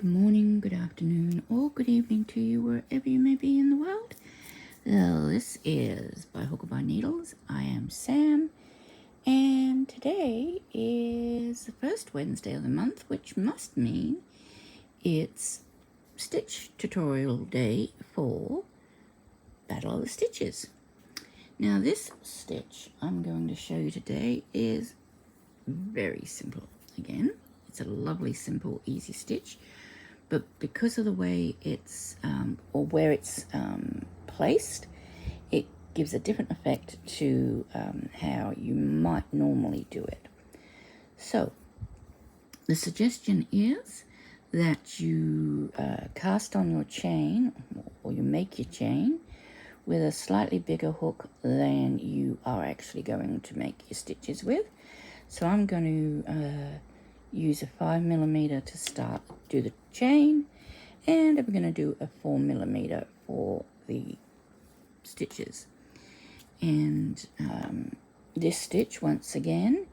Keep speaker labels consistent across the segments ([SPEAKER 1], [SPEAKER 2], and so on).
[SPEAKER 1] Good morning, good afternoon, or good evening to you wherever you may be in the world. This is By Hook or By Needles. I am Sam, and today is the first Wednesday of the month, which must mean it's stitch tutorial day for Battle of the Stitches. Now this stitch I'm going to show you today is very simple. Again, it's a lovely, simple, easy stitch, but because of the way it's, or where it's placed, it gives a different effect to how you might normally do it. So the suggestion is that you cast on your chain, or you make your chain with a slightly bigger hook than you are actually going to make your stitches with. So I'm going to use a 5mm to do the chain, and I'm going to do a 4mm for the stitches. And this stitch, once again,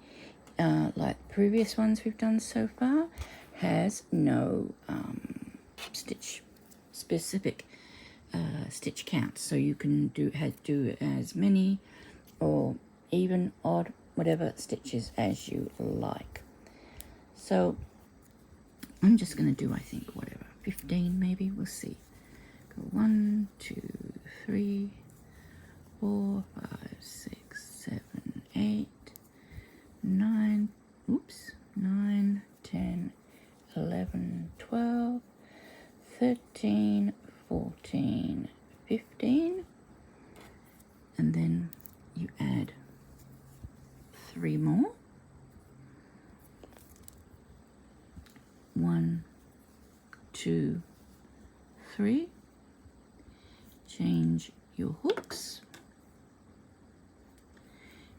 [SPEAKER 1] like previous ones we've done so far, has no stitch specific stitch count, so you can do as many or even, odd, whatever stitches as you like. So I'm just going to do, I think, whatever, 15 maybe, we'll see. Go 1, 2, 3, 4, 5, 6, 7, 8, 9, 9, 10, 11, 12, 13, 14, 15, and then you add 3 more. 1, 2, 3. Change your hooks,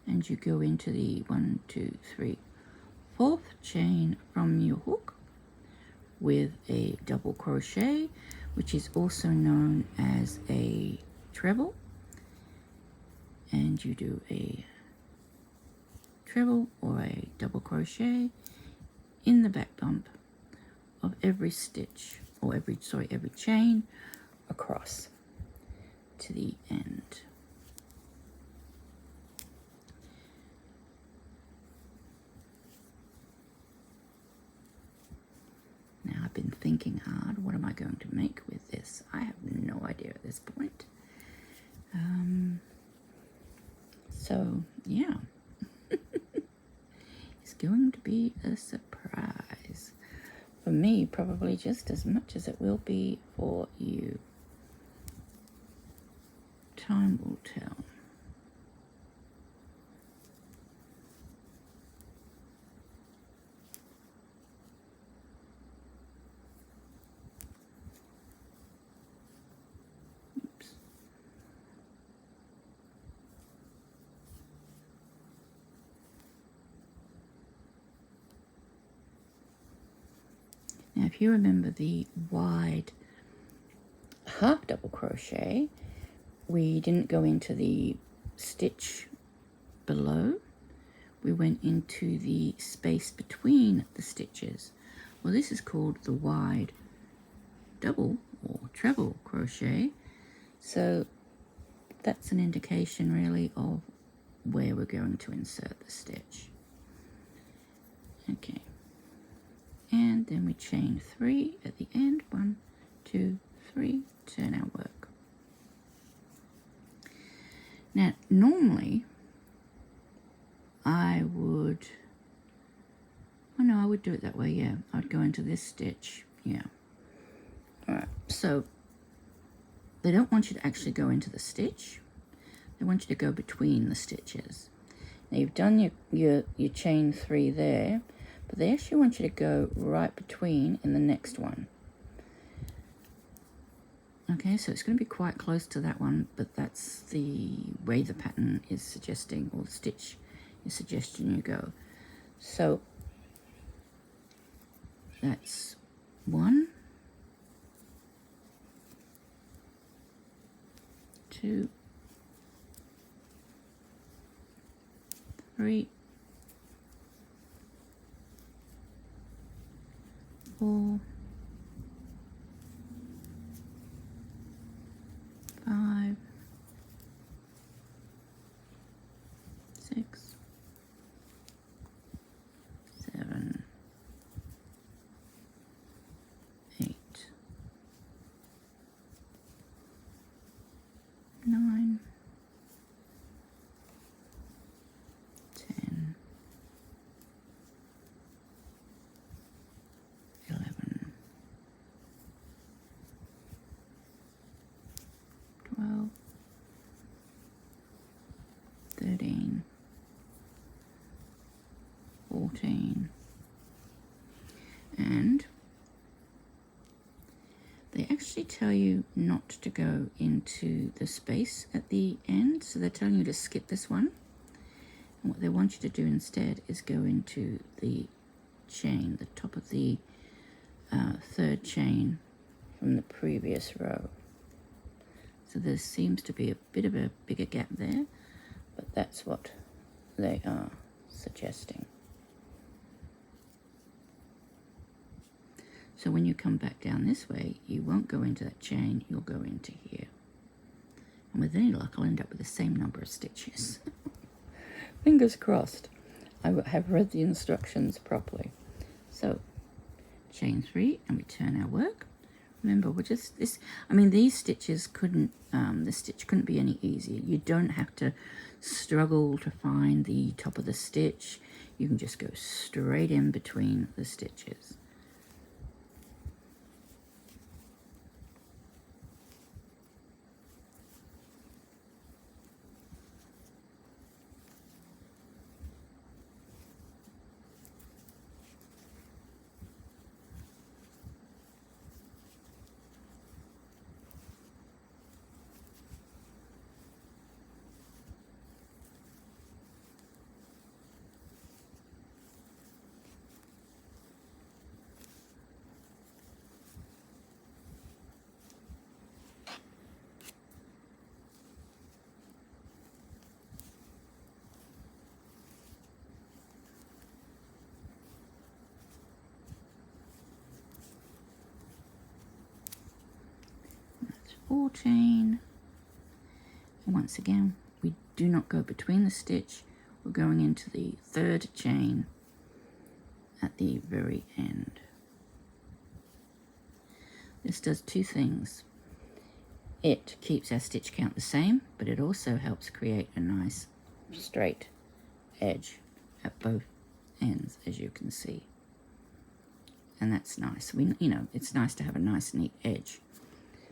[SPEAKER 1] and you go into the 1, 2, 3, 4th chain from your hook with a double crochet, which is also known as a treble, and you do a treble or a double crochet in the back bump of every stitch, or every chain across to the end. Now I've been thinking hard, what am I going to make with this? I have no idea at this point. So yeah, it's going to be a surprise. For me, probably just as much as it will be for you. Time will tell. Oops. Now, if you remember the wide half double crochet, we didn't go into the stitch below. We went into the space between the stitches. Well, this is called the wide double or treble crochet. So that's an indication really of where we're going to insert the stitch. Okay. And then we chain 3 at the end. 1, 2, 3, turn our work. Now, normally I would do it that way, yeah. I'd go into this stitch, yeah. Alright, so they don't want you to actually go into the stitch. They want you to go between the stitches. Now you've done your chain 3 there, but they actually want you to go right between in the next one. Okay, so it's going to be quite close to that one, but that's the way the pattern is suggesting, or the stitch is suggesting you go. So that's 1, 2, 3, 4, 14. And they actually tell you not to go into the space at the end, so they're telling you to skip this one. And what they want you to do instead is go into the chain, the top of the third chain from the previous row. So there seems to be a bit of a bigger gap there, but that's what they are suggesting. So when you come back down this way, you won't go into that chain, you'll go into here. And with any luck, I'll end up with the same number of stitches. Fingers crossed. I have read the instructions properly. So, chain 3 and return our work. Remember, we're just this. I mean, these stitches couldn't. The stitch couldn't be any easier. You don't have to struggle to find the top of the stitch. You can just go straight in between the stitches. That's 14. And once again, we do not go between the stitch. We're going into the third chain at the very end. This does two things. It keeps our stitch count the same, but it also helps create a nice straight edge at both ends, as you can see. And that's nice. It's nice to have a nice neat edge,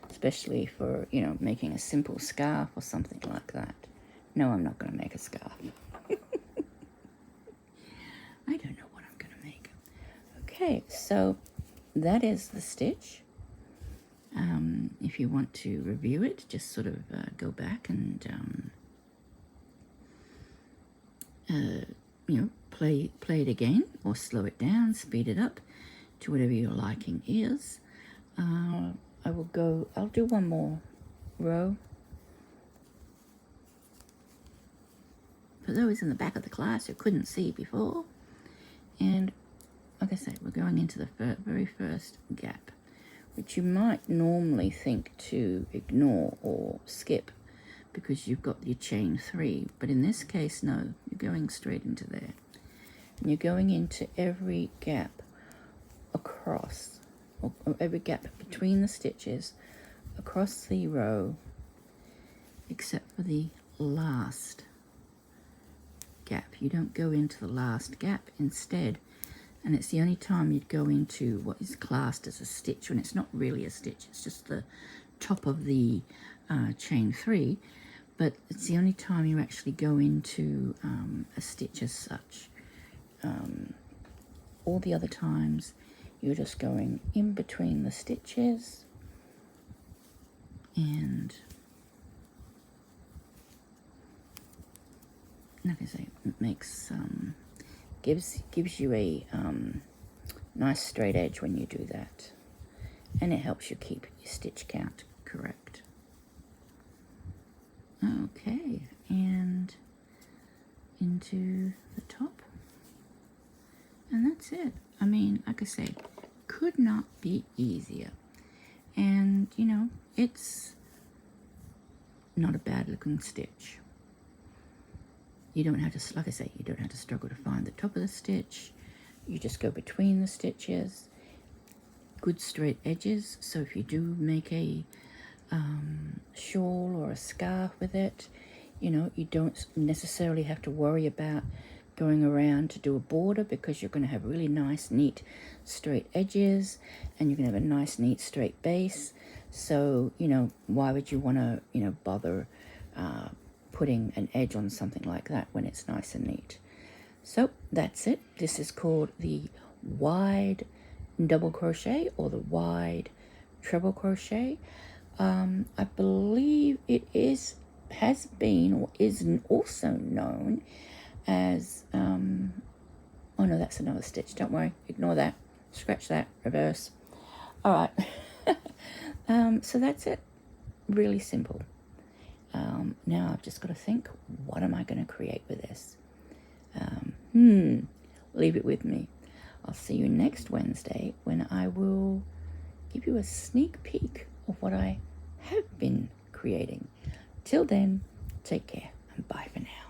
[SPEAKER 1] especially for, making a simple scarf or something like that. No, I'm not going to make a scarf. I don't know what I'm going to make. Okay, so that is the stitch. If you want to review it, just sort of go back and, play it again, or slow it down, speed it up to whatever your liking is. I'll do one more row. For those in the back of the class who couldn't see before. And like I said, we're going into the very first gap, which you might normally think to ignore or skip because you've got your chain 3. But in this case, no, you're going straight into there. And you're going into every gap across, or every gap between the stitches across the row, except for the last gap. You don't go into the last gap instead, and it's the only time you'd go into what is classed as a stitch when it's not really a stitch, it's just the top of the chain 3, but it's the only time you actually go into a stitch as such. All the other times you're just going in between the stitches, and like I say, it makes gives you a nice straight edge when you do that, and it helps you keep your stitch count correct. Okay, and into the top, and that's it. I mean, like I say, could not be easier. And it's not a bad looking stitch. You don't have to, like I say, you don't have to struggle to find the top of the stitch. You just go between the stitches. Good straight edges, so if you do make a shawl or a scarf with it, you don't necessarily have to worry about going around to do a border, because you're going to have really nice, neat, straight edges, and you're going to have a nice, neat, straight base. So, why would you want to, bother putting an edge on something like that when it's nice and neat? So that's it. This is called the wide double crochet or the wide treble crochet. I believe it has been or is also known as oh no, that's another stitch. Don't worry, ignore that, scratch that, reverse. All right. So that's it. Really simple. Now I've just got to think, what am I going to create with this? Leave it with me. I'll see you next Wednesday when I will give you a sneak peek of what I have been creating. Till then, take care and bye for now.